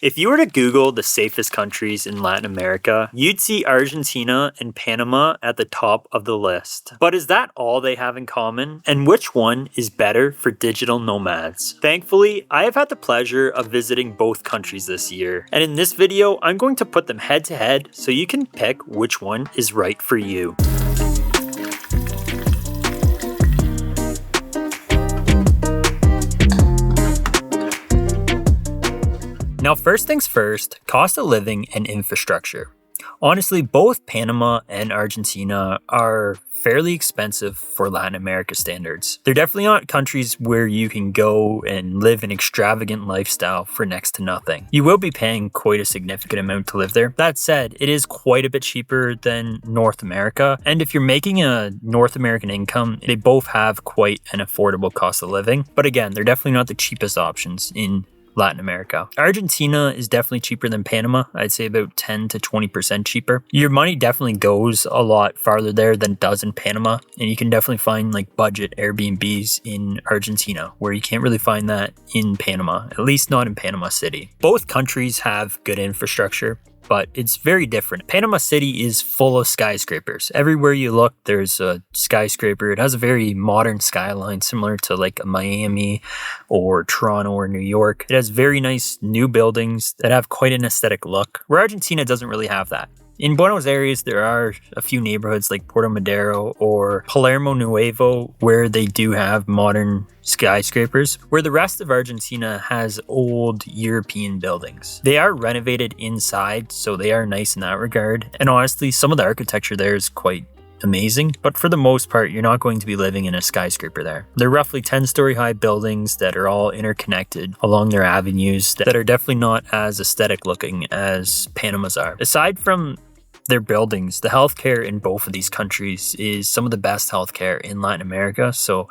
If you were to Google the safest countries in Latin America, you'd see Argentina and Panama at the top of the list. But is that all they have in common? And which one is better for digital nomads? Thankfully, I have had the pleasure of visiting both countries this year. And in this video, I'm going to put them head to head so you can pick which one is right for you. Now, first things first, cost of living and infrastructure. Honestly, both Panama and Argentina are fairly expensive for Latin America standards. They're definitely not countries where you can go and live an extravagant lifestyle for next to nothing. You will be paying quite a significant amount to live there. That said, it is quite a bit cheaper than North America. And if you're making a North American income, they both have quite an affordable cost of living. But again, they're definitely not the cheapest options in Latin America. Argentina is definitely cheaper than Panama. I'd say about 10 to 20% cheaper. Your money definitely goes a lot farther there than it does in Panama. And you can definitely find like budget Airbnbs in Argentina where you can't really find that in Panama, at least not in Panama City. Both countries have good infrastructure, but it's very different. Panama City is full of skyscrapers. Everywhere you look, there's a skyscraper. It has a very modern skyline, similar to like Miami or Toronto or New York. It has very nice new buildings that have quite an aesthetic look, where Argentina doesn't really have that. In Buenos Aires, there are a few neighborhoods like Puerto Madero or Palermo Nuevo where they do have modern skyscrapers, where the rest of Argentina has old European buildings. They are renovated inside, so they are nice in that regard. And honestly, some of the architecture there is quite amazing, but for the most part, you're not going to be living in a skyscraper there. They're roughly 10-story high buildings that are all interconnected along their avenues that are definitely not as aesthetic looking as Panama's are. Aside from their buildings, the healthcare in both of these countries is some of the best healthcare in Latin America, so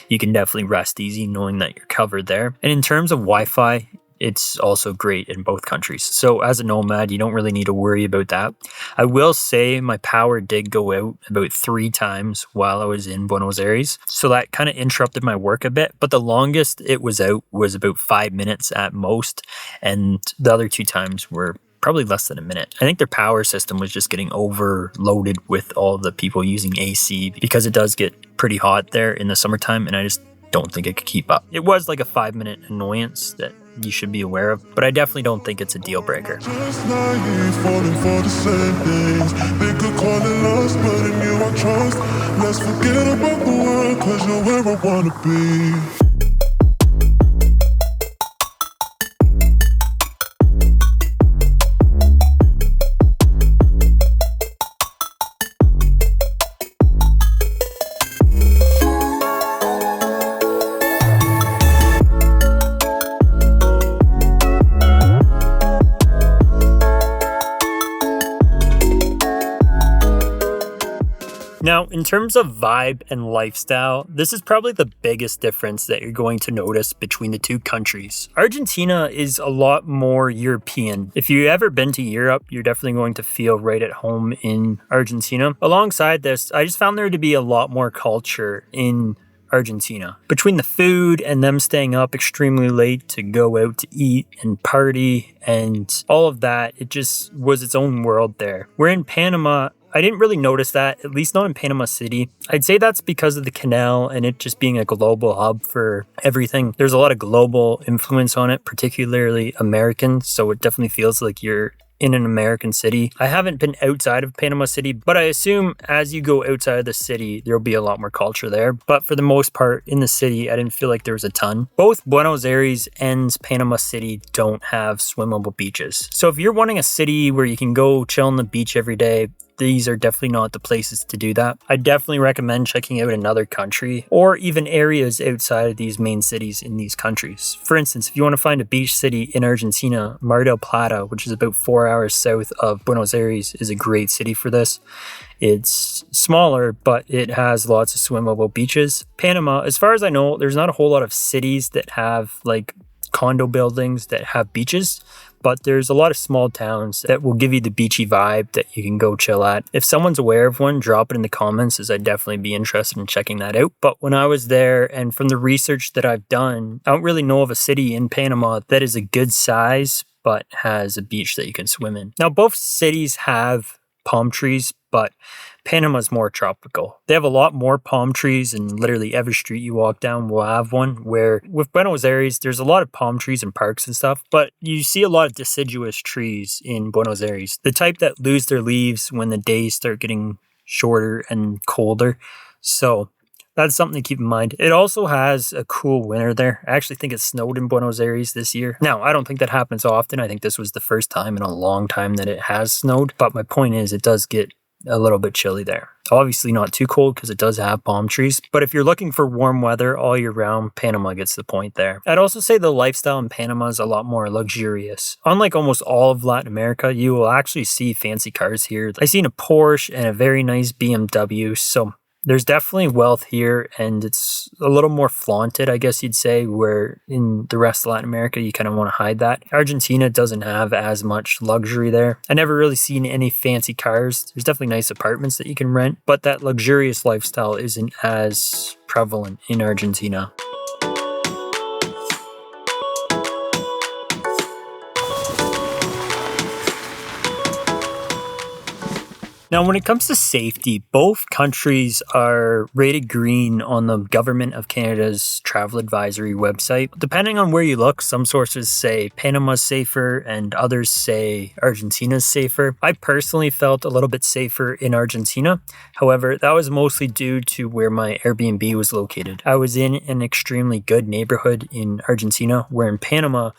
you can definitely rest easy knowing that you're covered there. And in terms of Wi-Fi, it's also great in both countries. So as a nomad, you don't really need to worry about that. I will say my power did go out about 3 times while I was in Buenos Aires. So that kind of interrupted my work a bit, but the longest it was out was about 5 minutes at most. And the other 2 times were probably less than a minute. I think their power system was just getting overloaded with all the people using AC because it does get pretty hot there in the summertime, and I just don't think it could keep up. It was like a 5-minute annoyance that you should be aware of, but I definitely don't think it's a deal breaker. Just naive, falling for the same things. They could call it lust, but in you I trust. Let's forget about the world, cause you're where I wanna be. Now, in terms of vibe and lifestyle, this is probably the biggest difference that you're going to notice between the two countries. Argentina is a lot more European. If you've ever been to Europe, you're definitely going to feel right at home in Argentina. Alongside this, I just found there to be a lot more culture in Argentina. Between the food and them staying up extremely late to go out to eat and party and all of that, it just was its own world there. We're in Panama. I didn't really notice that, at least not in Panama City. I'd say that's because of the canal and it just being a global hub for everything. There's a lot of global influence on it, particularly American, so it definitely feels like you're in an American city. I haven't been outside of Panama City, but I assume as you go outside of the city, there'll be a lot more culture there. But for the most part, in the city, I didn't feel like there was a ton. Both Buenos Aires and Panama City don't have swimmable beaches. So if you're wanting a city where you can go chill on the beach every day, these are definitely not the places to do that. I definitely recommend checking out another country or even areas outside of these main cities in these countries. For instance, if you want to find a beach city in Argentina, Mar del Plata, which is about 4 hours south of Buenos Aires, is a great city for this. It's smaller, but it has lots of swimmable beaches. Panama, as far as I know, there's not a whole lot of cities that have like condo buildings that have beaches, but there's a lot of small towns that will give you the beachy vibe that you can go chill at. If someone's aware of one, drop it in the comments, as I'd definitely be interested in checking that out. But when I was there, and from the research that I've done, I don't really know of a city in Panama that is a good size but has a beach that you can swim in. Now, both cities have palm trees, but Panama's more tropical. They have a lot more palm trees, and literally every street you walk down will have one, where with Buenos Aires, there's a lot of palm trees and parks and stuff, but you see a lot of deciduous trees in Buenos Aires, the type that lose their leaves when the days start getting shorter and colder. So that's something to keep in mind. It also has a cool winter there. I actually think it snowed in Buenos Aires this year. Now, I don't think that happens often. I think this was the first time in a long time that it has snowed. But my point is, it does get a little bit chilly there. Obviously not too cold because it does have palm trees. But if you're looking for warm weather all year round, Panama gets the point there. I'd also say the lifestyle in Panama is a lot more luxurious. Unlike almost all of Latin America, you will actually see fancy cars here. I've seen a Porsche and a very nice BMW. So there's definitely wealth here, and it's a little more flaunted, I guess you'd say, where in the rest of Latin America, you kind of want to hide that. Argentina doesn't have as much luxury there. I never really seen any fancy cars. There's definitely nice apartments that you can rent, but that luxurious lifestyle isn't as prevalent in Argentina. Now, when it comes to safety, both countries are rated green on the Government of Canada's travel advisory website. Depending on where you look, some sources say Panama's safer and others say Argentina's safer. I personally felt a little bit safer in Argentina. However, that was mostly due to where my Airbnb was located. I was in an extremely good neighborhood in Argentina, where in Panama,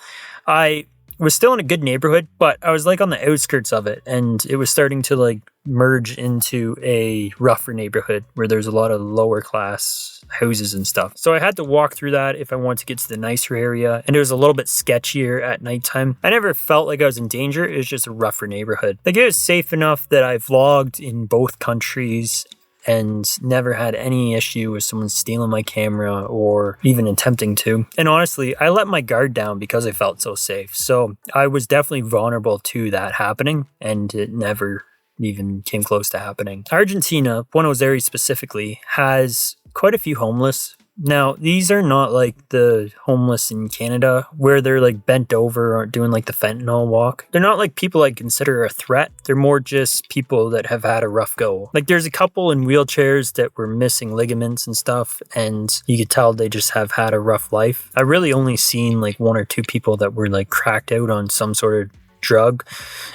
I was still in a good neighborhood, but I was like on the outskirts of it, and it was starting to like merge into a rougher neighborhood where there's a lot of lower class houses and stuff. So I had to walk through that if I wanted to get to the nicer area, and it was a little bit sketchier at nighttime. I never felt like I was in danger. It was just a rougher neighborhood. Like, it was safe enough that I vlogged in both countries and never had any issue with someone stealing my camera or even attempting to. And honestly, I let my guard down because I felt so safe. So I was definitely vulnerable to that happening, and it never even came close to happening. Argentina, Buenos Aires specifically, has quite a few homeless. Now, these are not like the homeless in Canada where they're like bent over or doing like the fentanyl walk. They're not like people I consider a threat. They're more just people that have had a rough go. Like, there's a couple in wheelchairs that were missing ligaments and stuff, and you could tell they just have had a rough life. I really only seen like one or two people that were like cracked out on some sort of drug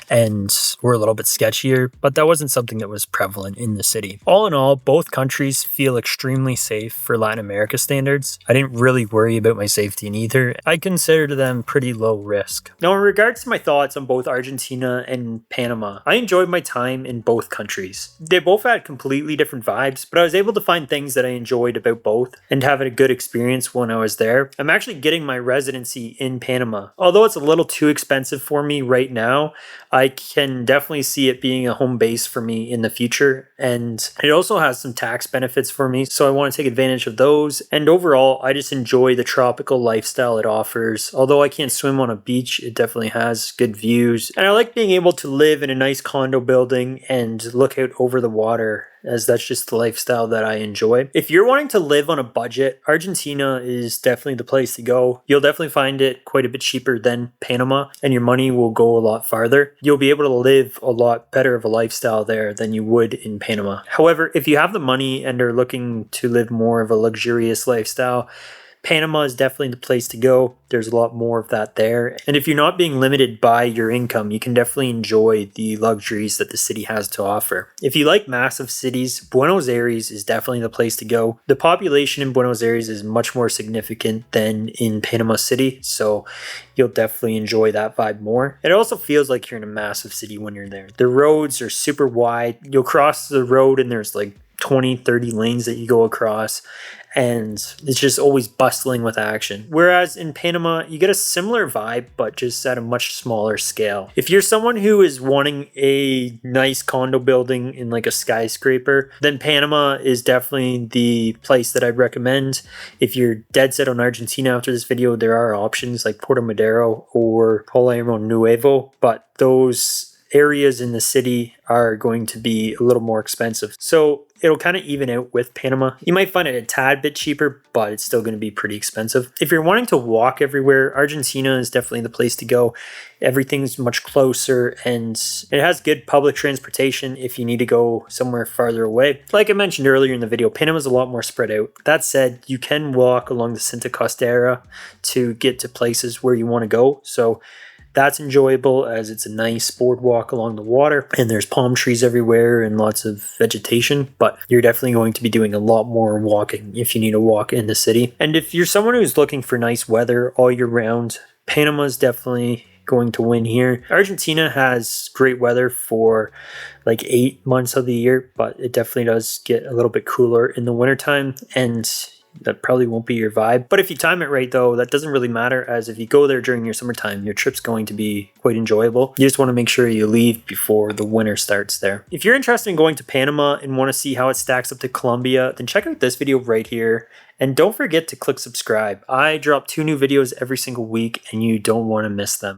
and were a little bit sketchier, but that wasn't something that was prevalent in the city. All in all, both countries feel extremely safe for Latin America standards. I didn't really worry about my safety in either. I consider them pretty low risk. Now, in regards to my thoughts on both Argentina and Panama, I enjoyed my time in both countries. They both had completely different vibes, but I was able to find things that I enjoyed about both and have a good experience when I was there. I'm actually getting my residency in Panama. Although it's a little too expensive for me right now, I can definitely see it being a home base for me in the future, and it also has some tax benefits for me, so I want to take advantage of those. And overall, I just enjoy the tropical lifestyle it offers. Although I can't swim on a beach, it definitely has good views, and I like being able to live in a nice condo building and look out over the water, as that's just the lifestyle that I enjoy. If you're wanting to live on a budget, Argentina is definitely the place to go. You'll definitely find it quite a bit cheaper than Panama, and your money will go a lot farther. You'll be able to live a lot better of a lifestyle there than you would in Panama. However, if you have the money and are looking to live more of a luxurious lifestyle, Panama is definitely the place to go. There's a lot more of that there. And if you're not being limited by your income, you can definitely enjoy the luxuries that the city has to offer. If you like massive cities, Buenos Aires is definitely the place to go. The population in Buenos Aires is much more significant than in Panama City, so you'll definitely enjoy that vibe more. It also feels like you're in a massive city when you're there. The roads are super wide. You'll cross the road and there's like 20, 30 lanes that you go across, and it's just always bustling with action. Whereas in Panama, you get a similar vibe, but just at a much smaller scale. If you're someone who is wanting a nice condo building in like a skyscraper, then Panama is definitely the place that I'd recommend. If you're dead set on Argentina after this video, there are options like Puerto Madero or Palermo Nuevo, but those areas in the city are going to be a little more expensive. So it'll kind of even out with Panama. You might find it a tad bit cheaper, but it's still going to be pretty expensive. If you're wanting to walk everywhere, Argentina is definitely the place to go. Everything's much closer and it has good public transportation if you need to go somewhere farther away. Like I mentioned earlier in the video, Panama's a lot more spread out. That said, you can walk along the Cinta Costera to get to places where you want to go. So that's enjoyable as it's a nice boardwalk along the water and there's palm trees everywhere and lots of vegetation, but you're definitely going to be doing a lot more walking if you need to walk in the city. And if you're someone who's looking for nice weather all year round, Panama's definitely going to win here. Argentina has great weather for like 8 months of the year, but it definitely does get a little bit cooler in the wintertime, and that probably won't be your vibe. But if you time it right though, that doesn't really matter, as if you go there during your summertime, your trip's going to be quite enjoyable. You just want to make sure you leave before the winter starts there. If you're interested in going to Panama and want to see how it stacks up to Colombia, then check out this video right here. And don't forget to click subscribe. I drop 2 new videos every single week and you don't want to miss them.